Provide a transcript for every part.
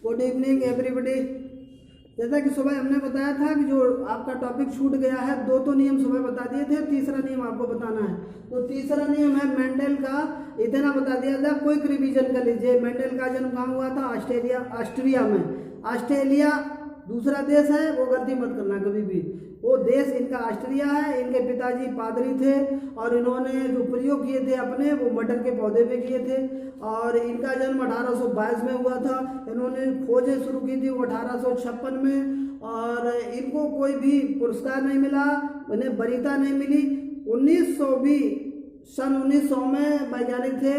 Good evening everybody. जैसा कि सुबह हमने बताया था कि जो आपका टॉपिक छूट गया है, दो तो नियम सुबह बता दिए थे, तीसरा नियम आपको बताना है। तो तीसरा नियम है मेंडल का, इतना बता दिया था। क्विक रिवीजन कर लीजिए। मेंडल का जन्म कहाँ हुआ था? ऑस्ट्रिया में। ऑस्ट्रेलिया दूसरा देश है, वो गलती मत करना कभी भी। वो देश इनका ऑस्ट्रिया है। इनके पिताजी पादरी थे और इन्होंने जो प्रयोग किए थे अपने, वो मटर के पौधे पे किए थे। और इनका जन्म 1822 में हुआ था। इन्होंने खोजें शुरू की थी वो 1856 में, और इनको कोई भी पुरस्कार नहीं मिला, इन्हें वरीयता नहीं मिली। 1900 में वैज्ञानिक थे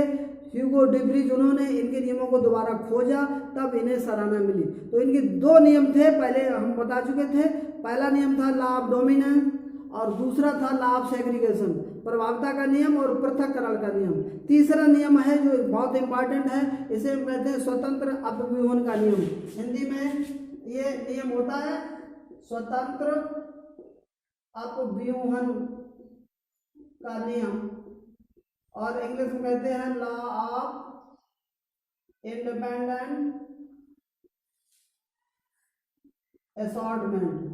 ह्यूगो डिब्रिज, उन्होंने इनके नियमों को दोबारा खोजा, तब इन्हें सराहना मिली। तो इनके दो नियम थे, पहले हम बता चुके थे। पहला नियम था लॉ ऑफ डोमिनेंस और दूसरा था लॉ ऑफ सेग्रीगेशन, प्रभावता का नियम और पृथक्करण का नियम। तीसरा नियम है जो बहुत इंपॉर्टेंट है, इसे हम कहते हैं स्वतंत्र अपव्यूहन का नियम। हिंदी में ये नियम होता है स्वतंत्र अपव्यूहन का नियम, और इंग्लिश में कहते हैं लॉ ऑफ इंडिपेंडेंट असॉर्टमेंट।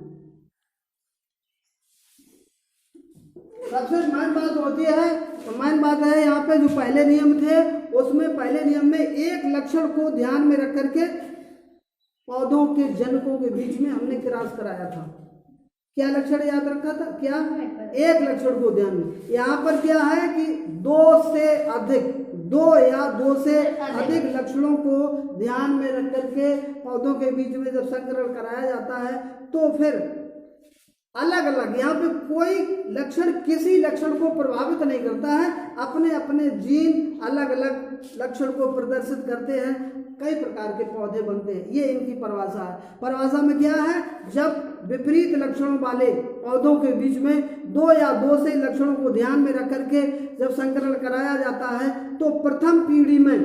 सबसे मेन बात होती है, तो मेन बात है यहाँ पे जो पहले नियम थे, उसमें पहले नियम में एक लक्षण को ध्यान में रख करके पौधों के जनकों के बीच में हमने क्रॉस कराया था। क्या लक्षण याद रखा था? क्या? एक लक्षण को ध्यान में। यहाँ पर क्या है कि दो या दो से अधिक लक्षणों को ध्यान में रख करके पौधों के बीच में जब संकरण कराया जाता है, तो फिर अलग अलग, यहाँ पे कोई लक्षण किसी लक्षण को प्रभावित नहीं करता है। अपने अपने जीन अलग अलग लक्षण को प्रदर्शित करते हैं, कई प्रकार के पौधे बनते हैं। ये इनकी परिभाषा है। परिभाषा में क्या है? जब विपरीत लक्षणों वाले पौधों के बीच में दो या दो से लक्षणों को ध्यान में रख करके जब संकरण कराया जाता है, तो प्रथम पीढ़ी में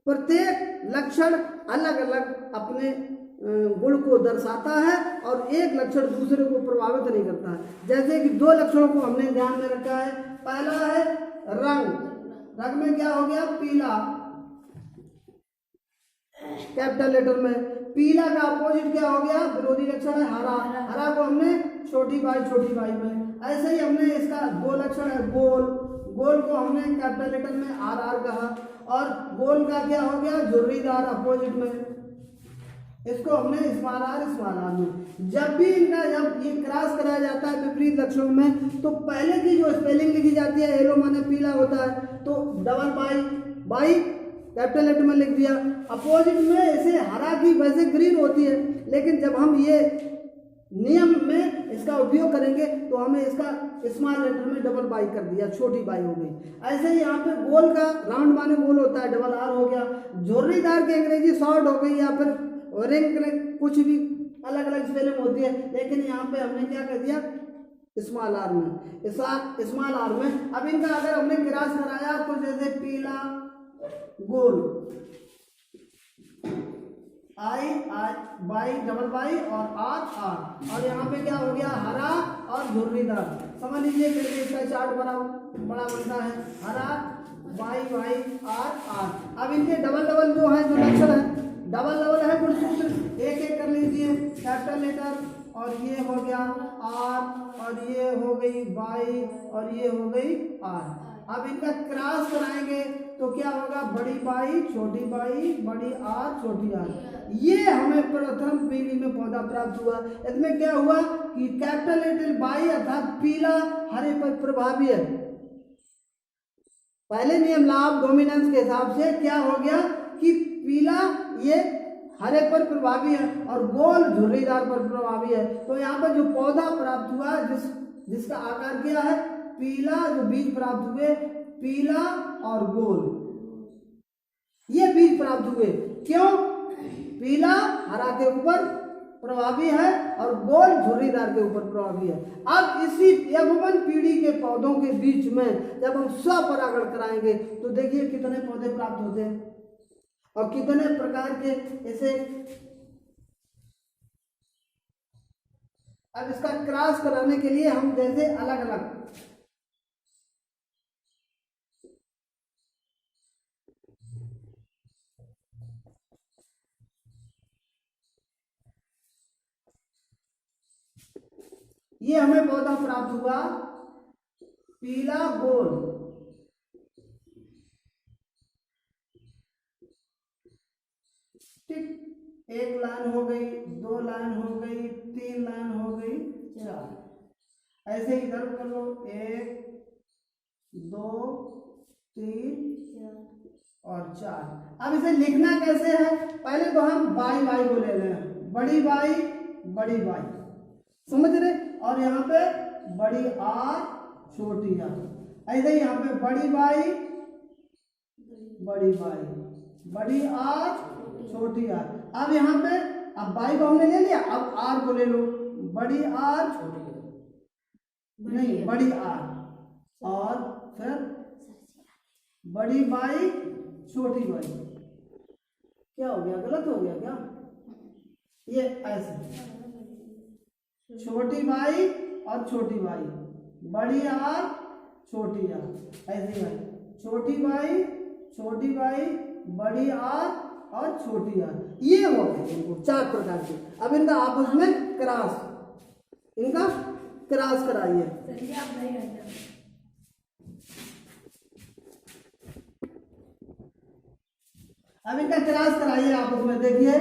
प्रत्येक लक्षण अलग अलग अपने गुण को दर्शाता है और एक लक्षण दूसरे को प्रभावित नहीं करता है। जैसे कि दो लक्षणों को हमने ध्यान में रखा है। पहला है रंग। रंग में क्या हो गया? पीला, कैपिटल लेटर में। पीला का अपोजिट क्या हो गया? विरोधी लक्षण है हरा। हरा को हमने छोटी बाई में। ऐसे ही हमने इसका दो लक्षण है गोल। गोल को हमने कैपिटल लेटर में आर कहा, और गोल का क्या हो गया? झुर्रीदार अपोजिट में। इसको हमने स्मॉल आर में। जब भी इनका जब ये क्रॉस कराया जाता है विपरीत लक्षणों में, तो पहले की जो स्पेलिंग लिखी जाती है, येलो माने पीला होता है, तो डबल बाई कैपिटल लेटर में लिख दिया। अपोजिट में इसे हरा की वैसे ग्रीन होती है, लेकिन जब हम ये नियम में इसका उपयोग करेंगे तो हमें इसका स्मॉल लेटर में डबल बाई कर दिया, छोटी बाई हो गई। ऐसे ही यहाँ पे गोल का राउंड माने गोल होता है, डबल आर हो गया। झुर्रीदार की अंग्रेजी शॉर्ट हो गई, या फिर रिंग, कुछ भी अलग अलग स्पेलिंग होती है, लेकिन यहाँ पे हमने क्या कर दिया? स्मॉल आर में। स्मॉल आर में। अब इनका अगर हमने क्रॉस कराया तो जैसे पीला गोल, आई बाई डबल बाई और आर, और यहाँ पे क्या हो गया? हरा और झुर्रीदार। समझ लीजिए फिर इसका चार्ट बड़ा बनता है, हरा बाई आर। अब इनके डबल जो है, जो लक्षण है डबल है, कुछ सूत्र एक एक कर लीजिए। कैपिटल लेटर, और ये हो गया आर, और ये हो गई बाई, और ये हो गई आर। अब इनका क्रॉस कराएंगे तो क्या होगा? बड़ी बाई, बड़ी आर, छोटी आर। ये हमें प्रथम पीढ़ी में पौधा प्राप्त हुआ। इसमें क्या हुआ कि कैपिटल लेटर बाई अर्थात पीला हरे पर प्रभावी है। पहले नियम लॉ ऑफ डोमिनेंस के हिसाब से क्या हो गया कि पीला ये हरे पर प्रभावी है और गोल झुर्रीदार पर प्रभावी है। तो यहाँ पर जो पौधा प्राप्त हुआ, जिसका आकार क्या है? पीला, जो बीज प्राप्त हुए पीला और गोल, ये बीज प्राप्त हुए। क्यों? पीला हरा के ऊपर प्रभावी है और गोल झुर्रीदार के ऊपर प्रभावी है। अब इसी यववन पीढ़ी के पौधों के बीच में जब हम स्वपरागण कराएंगे तो देखिए कितने पौधे प्राप्त होते हैं और कितने प्रकार के ऐसे। अब इसका क्रॉस कराने के लिए हम जैसे अलग अलग ये हमें पौधा प्राप्त हुआ पीला गोल। ठीक, एक लाइन हो गई, 2 लाइन हो गई, 3 लाइन हो गई, 4। ऐसे इधर कर लो, 1 2 3 और 4। अब इसे लिखना कैसे है? पहले तो हम बाई बाई को ले रहे हैं, बड़ी बाई बड़ी बाई, समझ रहे? और यहाँ पे बड़ी आर छोटी आर, ऐसे ही यहाँ पे बड़ी बाई बड़ी बाई, बड़ी आर छोटी आर। अब यहाँ पे अब बाई को हमने ले लिया, अब आर को ले लो, बड़ी आर नहीं बड़ी आर, और फिर बड़ी बाई छोटी बाई। क्या हो गया? गलत हो गया क्या? ये ऐसे छोटी बाई और छोटी बाई, बड़ी आर छोटी आर, ऐसे ही छोटी बाई बड़ी आर और छोटी आर। ये हो गए 4 प्रकार के। अब इनका आपस में क्रॉस, इनका क्रॉस कराइए। अब इनका क्रॉस कराइए आपस में। देखिए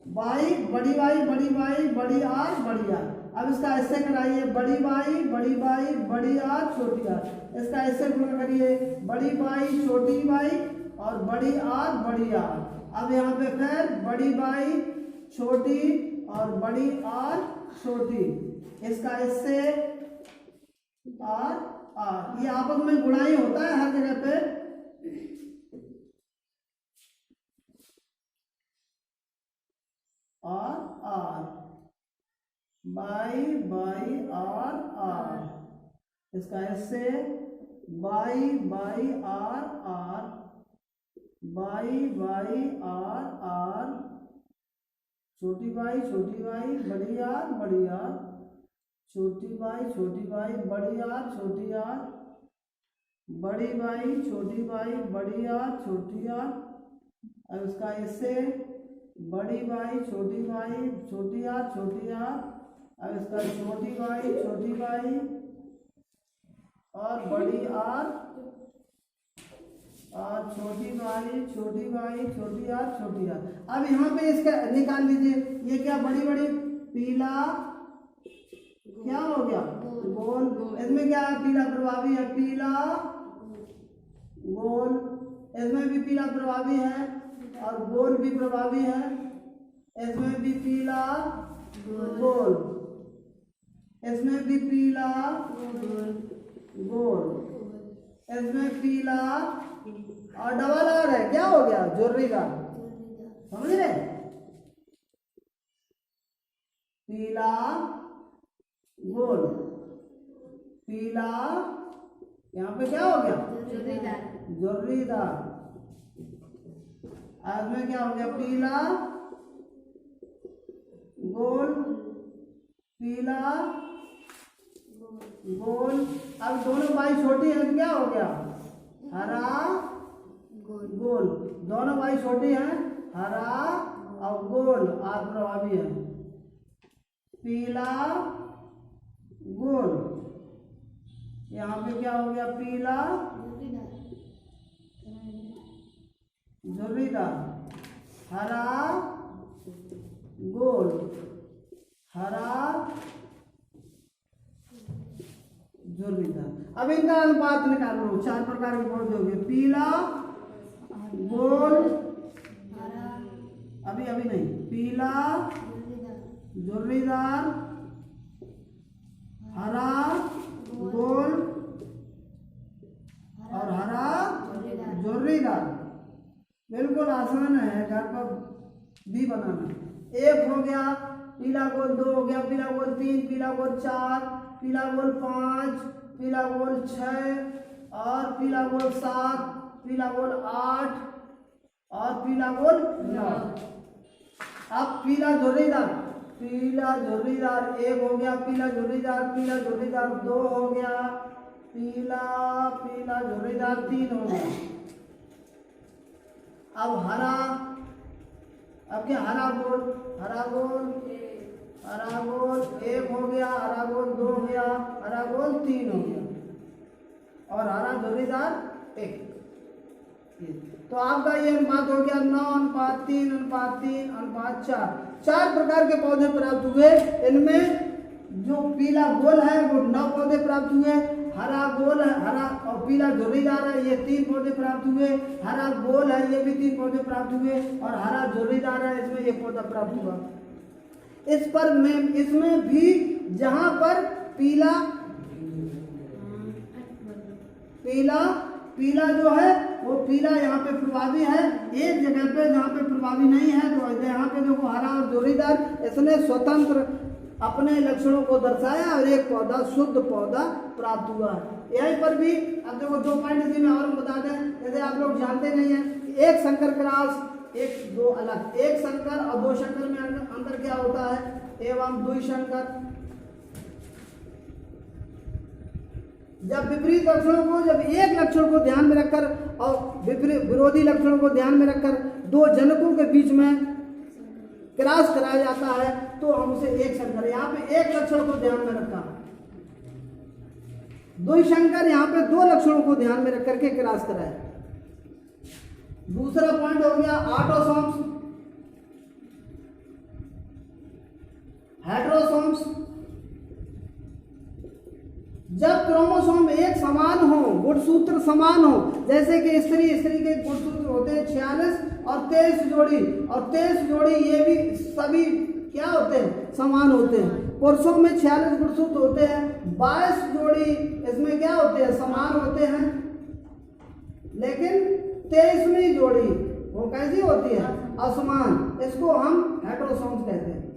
बाई बड़ी बाई बड़ी आर बड़ी आर। अब इसका ऐसे कराइए, बड़ी बाई बड़ी आर छोटी आर। इसका ऐसे गुणा करिए, बड़ी बाई छोटी बाई और बड़ी आर बड़ी आर। अब यहाँ पे फिर बड़ी बाई छोटी और बड़ी आर छोटी, इसका इससे आर आर। ये आपस में गुणाई होता है हर जगह पे। और R, by by R R, इसका इससे by by R R, by by R R, छोटी बाई बड़ी आर, छोटी बाई बड़ी आर छोटी आर, बड़ी बाई छोटी बाई बड़ी आर छोटी आर। अब इसका इससे बड़ी बाई छोटी आर। अब इसका छोटी बाई और बड़ी आर और छोटी बाई छोटी आर छोटी आर। अब यहाँ पे इसका निकाल लीजिए, ये क्या बड़ी पीला क्या हो गया? गोल। इसमें क्या है? पीला प्रभावी है, पीला गोल। इसमें भी पीला प्रभावी है और गोल भी प्रभावी है। इसमें भी पीला गोल, इसमें भी पीला गोल, इसमें पीला और डबल आर है। क्या हो गया? जोरीदार। समझ रहे? पीला गोल, पीला, यहाँ पे क्या हो गया? जोरीदार। आज में क्या हो गया? पीला गोल, पीला गोल। अब दोनों बाई छोटी है तो क्या हो गया? हरा गोल। दोनों बाई छोटी है, हरा और गोल आर प्रभावी है, पीला गोल। यहाँ पे क्या हो गया? पीला जोरीदार, हरा गोल, हरा जोरीदार। अब इनका अनुपात निकाल लो। 4 प्रकार के पौधे हो गए, पीला गोल, अभी नहीं, पीला जोरीदार, हरा गोल और हरा जोरीदार। बिल्कुल आसान है, घर पर भी बनाना। 1 हो गया पीला गोल, 2 हो गया पीला गोल, 3 पीला गोल, 4 पीला गोल, 5 पीला गोल, 6 और पीला गोल, 7 पीला गोल, 8 और पीला गोल 9। अब पीला जोरीदार 1 हो गया, पीला जोरीदार 2 हो गया, पीला जोरीदार 3 हो गया। अब हरा, अब क्या? हरा गोल हरा गोल 1 हो गया, हरा गोल 2 हो गया, हरा गोल 3 हो गया और हरा झुर्रीदार 1। तो आपका ये अनुपात हो गया 9:3:3:3:4। 4 प्रकार के पौधे प्राप्त हुए। इनमें जो पीला गोल है वो 9 पौधे प्राप्त हुए, हरा गोल है, हरा और पीला झुर्रीदार है ये 3 पौधे प्राप्त हुए, हरा गोल है ये भी 3 पौधे प्राप्त हुए और हरा झुर्रीदार है इसमें 1 पौधा प्राप्त हुआ। इस पर में इसमें भी जहां पर पीला जो है वो पीला यहाँ पे प्रभावी है। एक जगह पे जहाँ पे प्रभावी नहीं है तो यहाँ पे देखो हरा और झुर्रीदार इसने स्वतंत्र अपने लक्षणों को दर्शाया और 1 पौधा शुद्ध पौधा प्राप्त हुआ। यहीं पर भी अब देखो 2 पॉइंट इसी में और बता दें, जैसे आप लोग जानते नहीं है एक संकर क्रॉस एक 2 अलग, एक संकर और 2 संकर में अंतर क्या होता है एवं द्विसंकर। जब विपरीत लक्षणों को जब एक लक्षण को ध्यान में रखकर और विरोधी लक्षणों को ध्यान में रखकर 2 जनकों के बीच में क्रॉस कराया जाता है तो हम उसे एक संकर, यहाँ पे एक लक्षण को ध्यान में रखा, द्विसंकर यहाँ पे 2 लक्षणों को ध्यान में रख करके क्रॉस कराया। दूसरा पॉइंट हो गया ऑटोसोम्स हेटेरोसोम्स। जब क्रोमोसोम एक समान हो, गुणसूत्र समान हो, जैसे कि स्त्री के गुणसूत्र होते हैं 46 और 23 जोड़ी और 23 जोड़ी ये भी सभी क्या होते हैं समान होते हैं। पुरुषों में 46 गुणसूत्र होते हैं, 22 जोड़ी इसमें क्या होते हैं समान होते हैं, लेकिन 23वीं जोड़ी वो कैसी होती है असमान, इसको हम हेटेरोसोम्स कहते हैं।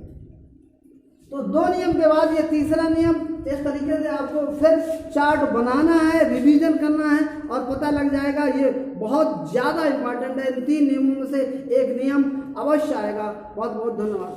तो 2 नियम के बाद ये तीसरा नियम, इस तरीके से आपको फिर चार्ट बनाना है, रिवीजन करना है और पता लग जाएगा। ये बहुत ज़्यादा इम्पोर्टेंट है, इन 3 नियमों में से एक नियम अवश्य आएगा। बहुत बहुत धन्यवाद।